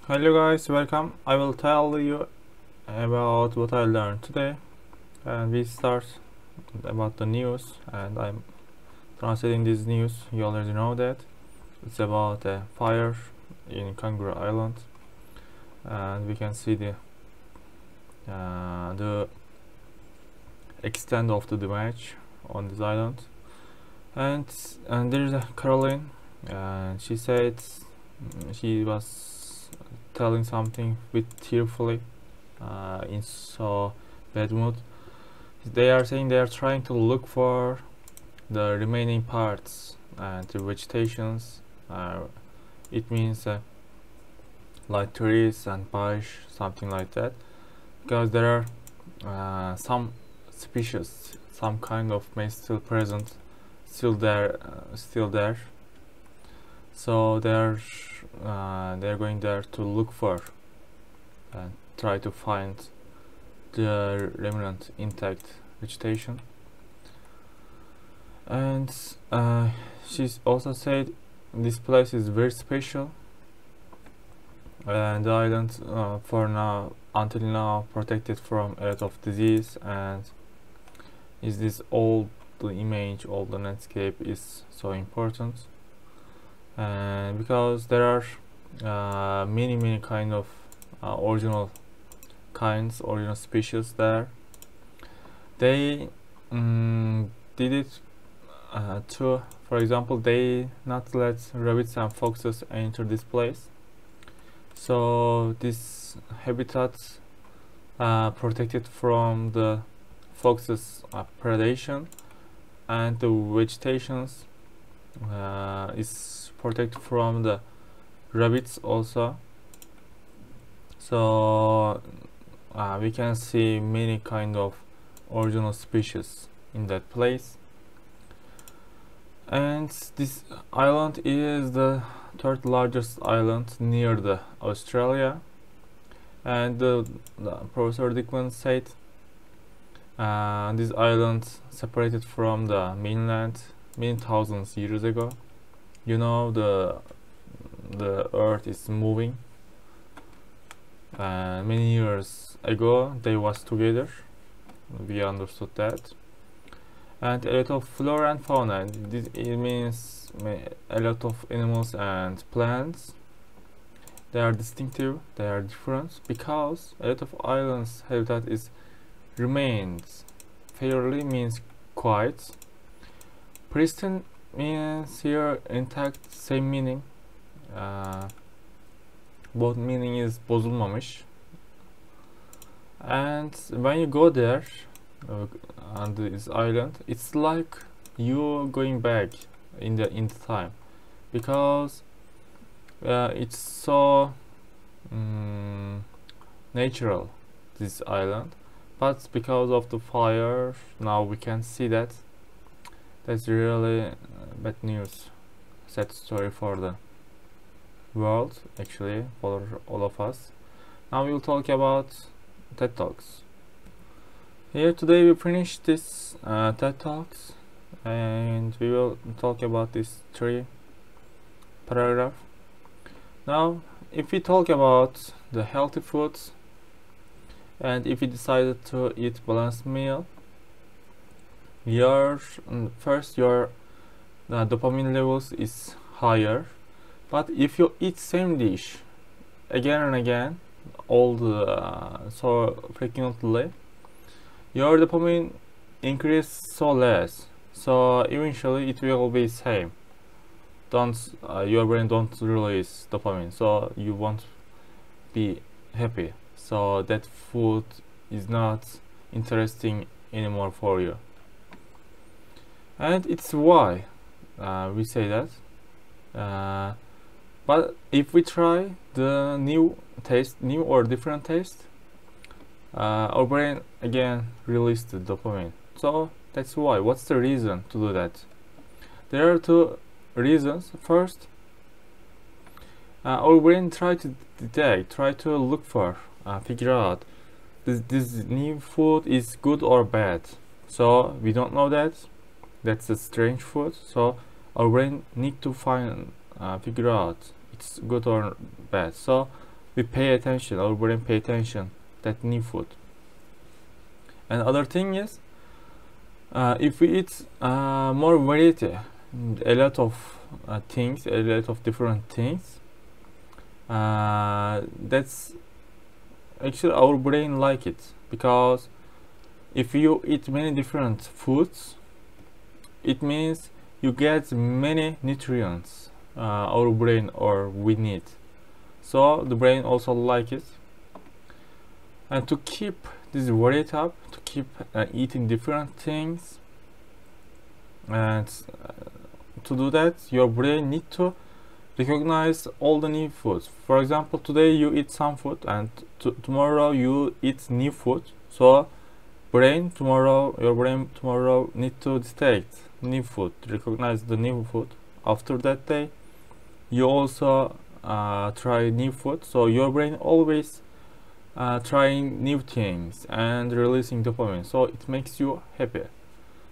Hello guys, welcome. I will tell you about what I learned today, and we start about the news, and I'm translating this news. You already know that it's about a fire in Kangaroo Island, and we can see the extent of the damage on this island. And there is a Caroline, and she said she was telling something with tearfully in so bad mood. They are saying they are trying to look for the remaining parts and the vegetations. It means like trees and bush, something like that, because there are some species, some kind of may still present, still there. So they're going there to look for and try to find the remnant intact vegetation. And she's also said this place is very special, and the island for now, until now, protected from a lot of disease, and is this all the image, all the landscape is so important. And because there are many kind of original species there, they did it to, for example, they not let rabbits and foxes enter this place, so this habitat protected from the foxes predation, and the vegetations is protected from the rabbits also. So we can see many kind of original species in that place. And this island is the third largest island near the Australia, and the Professor Dickman said this island separated from the mainland many thousands years ago. You know, the earth is moving, and many years ago they was together, we understood that. And a lot of flora and fauna, it means a lot of animals and plants. They are distinctive, they are different, because a lot of islands habitat is remains. Fairly means quiet. Pristine means here intact, same meaning. Both meaning is bozulmamış. And when you go there on this island, it's like you going back in the time, because it's so natural, this island. But because of the fire, now we can see that that's really bad news, sad story for the world, actually, for all of us. Now we will talk about TED Talks. Here today we finished this TED Talks, and we will talk about this 3 paragraph. Now, if we talk about the healthy foods, and if you decided to eat balanced meal, your dopamine levels is higher. But if you eat same dish again and again, all the so frequently, your dopamine increase so less, so eventually it will be same. Your brain don't release dopamine, so you won't be happy, so that food is not interesting anymore for you. And it's why we say that. But if we try the new or different taste, our brain again released the dopamine. So that's why. What's the reason to do that? There are 2 reasons. First, our brain try to detect, try to look for, figure out this new food is good or bad. So we don't know that. That's a strange food. So our brain need to figure out it's good or bad. So we pay attention, our brain pay attention that new food. And other thing is, if we eat more variety, a lot of things, a lot of different things, that's actually our brain like it, because if you eat many different foods, it means you get many nutrients our brain or we need. So the brain also like it. And to keep this variety up, to keep eating different things, and to do that, your brain need to recognize all the new foods. For example, today you eat some food, and tomorrow you eat new food. So your brain tomorrow need to detect new food, recognize the new food. After that day, you also try new food. So your brain always trying new things and releasing dopamine, so it makes you happy.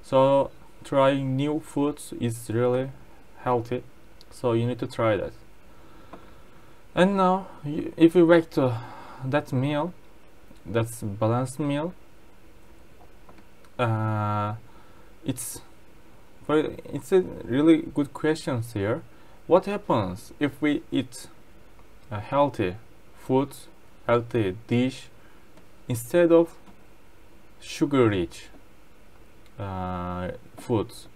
So trying new foods is really healthy, so you need to try that. And now if you back to that meal, that's balanced meal, it's a really good question here. What happens if we eat a healthy food, healthy dish, instead of sugar rich foods?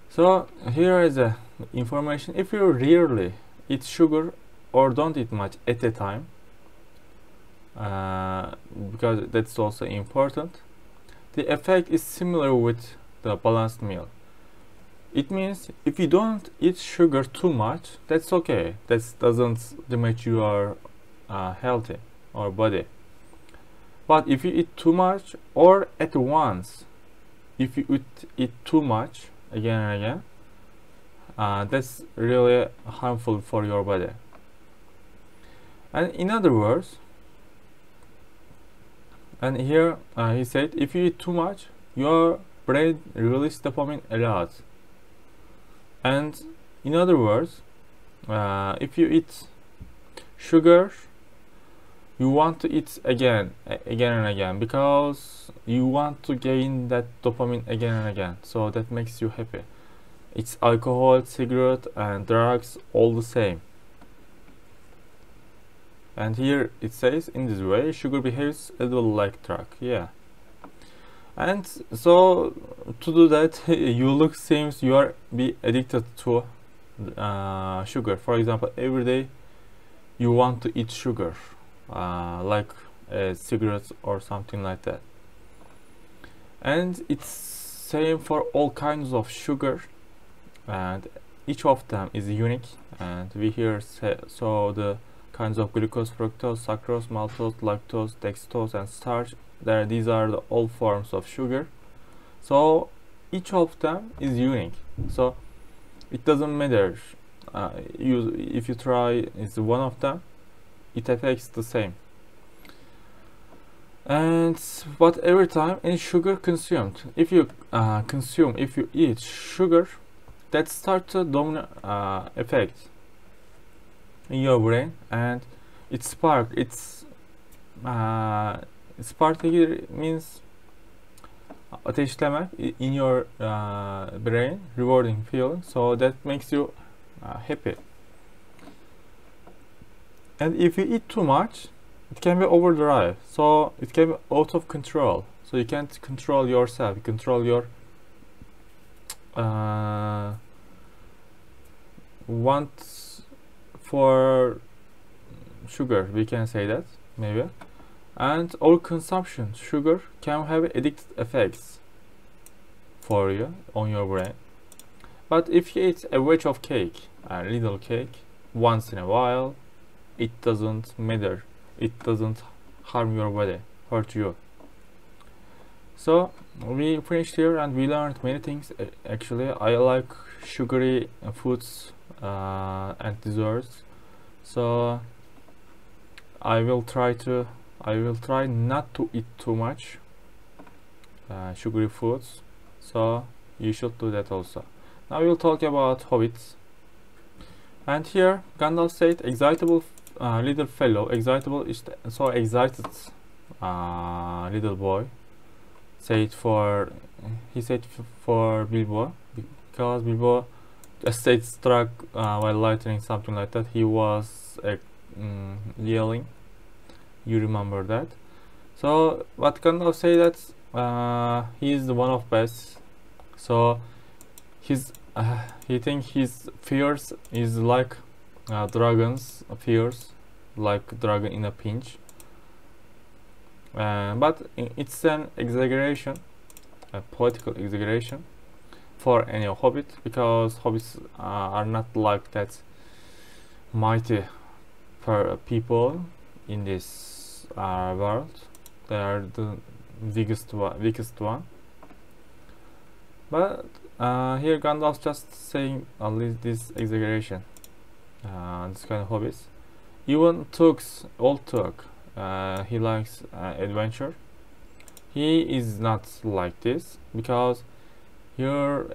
So here is the information. If you rarely eat sugar or don't eat much at a time, because that's also important, the effect is similar with the balanced meal. It means if you don't eat sugar too much, that's okay. That doesn't damage your healthy or body. But if you eat too much or at once, if you eat too much again and again, that's really harmful for your body. And in other words, and here he said, if you eat too much, your brain releases dopamine a lot. And in other words, if you eat sugar, you want to eat again and again, because you want to gain that dopamine again and again. So that makes you happy. It's alcohol, cigarette, and drugs, all the same. And here it says, in this way, sugar behaves as well like drug. Yeah. And so to do that, you seems you are be addicted to sugar. For example, every day you want to eat sugar, like cigarettes or something like that. And it's same for all kinds of sugar, and each of them is unique. And we here so the kinds of glucose, fructose, sucrose, maltose, lactose, dextrose, and starch. These are all forms of sugar. So each of them is unique. So it doesn't matter if you try is one of them, it affects the same. And but every time any sugar consumed, if you eat sugar, that starts a domino effect in your brain, and it spark. Spark here means ateşlemek in your brain, rewarding feeling. So that makes you happy. And if you eat too much, it can be overdrive. So it can be out of control. So you can't control yourself. You control your want for sugar. We can say that maybe. And all consumption sugar can have addictive effects for you on your brain. But if you eat a wedge of cake, a little cake, once in a while, it doesn't matter. It doesn't harm your body, hurt you. So we finished here and we learned many things. Actually, I like sugary foods and desserts. So I will try not to eat too much sugary foods, so you should do that also. Now we'll talk about habits. And here Gandalf said, excitable little fellow, excitable, so excited little boy, he said for Bilbo, because Bilbo just stayed struck while lightning, something like that. He was yelling. You remember that? So what kind of say that he is the one of best. So he think his fears is like dragons fears, like dragon in a pinch. But it's an exaggeration, a poetical exaggeration for any hobbit, because hobbits are not like that mighty people in this world. They are the weakest one. But here Gandalf just saying at least this exaggeration, this kind of hobbits. Even old Turk, he likes adventure. He is not like this, because your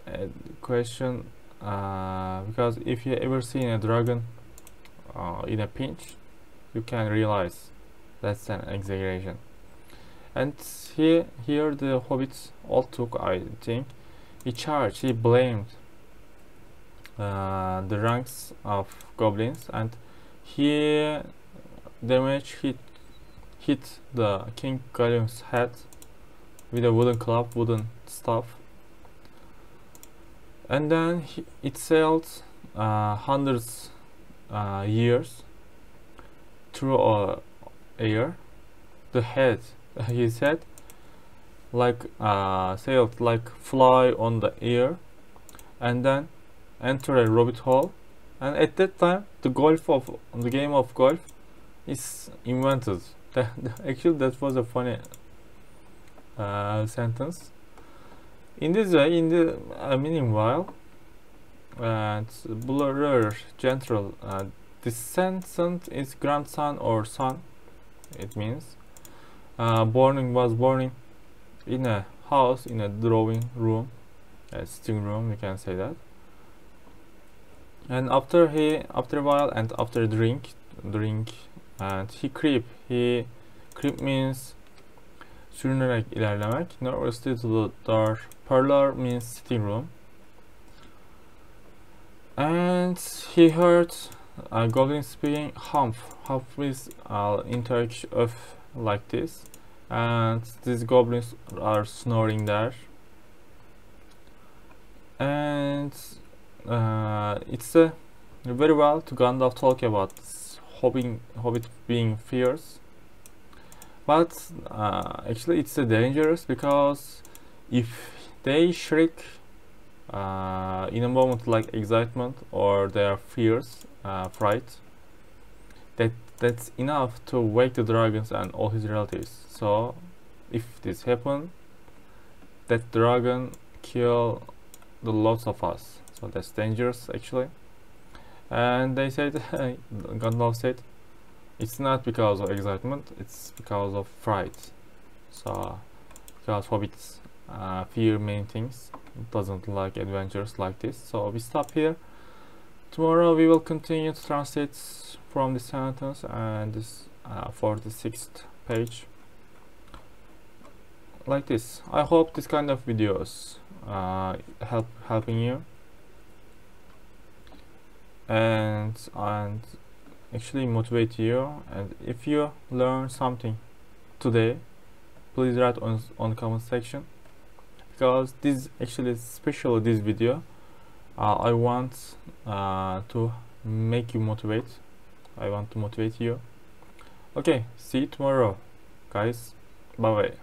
question, because if you ever seen a dragon in a pinch, you can realize that's an exaggeration. And here the hobbits all took, I think, he blamed the ranks of goblins, and he hit the King Gollum's head with a wooden staff, and then it sailed hundreds years through air. The head, his head, like sailed like fly on the air, and then enter a rabbit hole. And at that time, the game of golf is invented. Actually, that was a funny sentence. In this way, in the meanwhile, and blurrer gentle descendant is grandson or son. It means was born in a house, in a drawing room, a sitting room, we can say that. And after a while, and after drink, and he creep means sürünerek ilerlemek. Nervously to the door. Parlor means sitting room. And he heard a goblin speaking humph. Humph is in Turkish of like this. And these goblins are snoring there. And it's very well to Gandalf talk about this hobbit being fierce. But actually it's dangerous, because if they shriek in a moment like excitement, or their fears, fright, that's enough to wake the dragons and all his relatives. So if this happen, that dragon kill the lots of us. So that's dangerous actually. And they said, Gandalf said, it's not because of excitement, it's because of fright. So because hobbits fear many things, doesn't like adventures like this. So we stop here. Tomorrow we will continue to translate from this sentence and this for the 6th page, like this. I hope this kind of videos helping you and actually motivate you. And if you learn something today, please write on comment section, because this actually, especially this video, I want to make you motivate. I want to motivate you. Okay, see you tomorrow, guys. Bye bye.